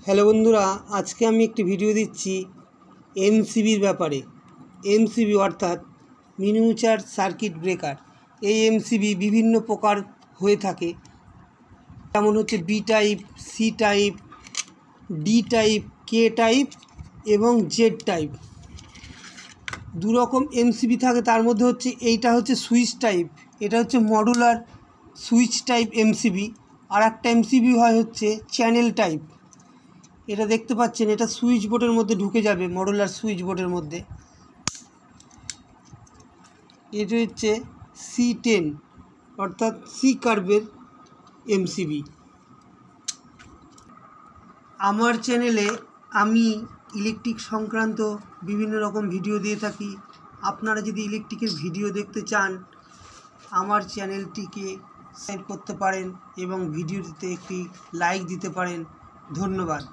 Hello বন্ধুরা, আজকে আমি একটি ভিডিও দিচ্ছি এমসিবির ব্যাপারে। এমসিবি অর্থাৎ মিনিয়েচার সার্কিট ব্রেকার। এই এমসিবি বিভিন্ন প্রকার হয়ে থাকে, যেমন হচ্ছে B type, C type, D type, K type এবং জেড টাইপ। দু রকম এমসিবি থাকে, তার মধ্যে হচ্ছে এইটা হচ্ছে সুইচ টাইপ, এটা হচ্ছে মডুলার সুইচ টাইপ এমসিবি। আর একটা এমসিবি হয় হচ্ছে চ্যানেল টাইপ। এটা দেখতে পাচ্ছেন, এটা সুইচ বোর্ডের মধ্যে ঢুকে যাবে, মডুলার সুইচ বোর্ডের মধ্যে। এটা হচ্ছে C10 অর্থাৎ সি কার্ভের এমসিবি। আমার চ্যানেলে আমি ইলেকট্রিক সংক্রান্ত বিভিন্ন রকম ভিডিও দিয়ে থাকি। আপনারা যদি ইলেকট্রিকের ভিডিও দেখতে চান, আমার চ্যানেলটিকে সাবস্ক্রাইব করতে পারেন এবং ভিডিওটিতে একটি লাইক দিতে পারেন। ধন্যবাদ।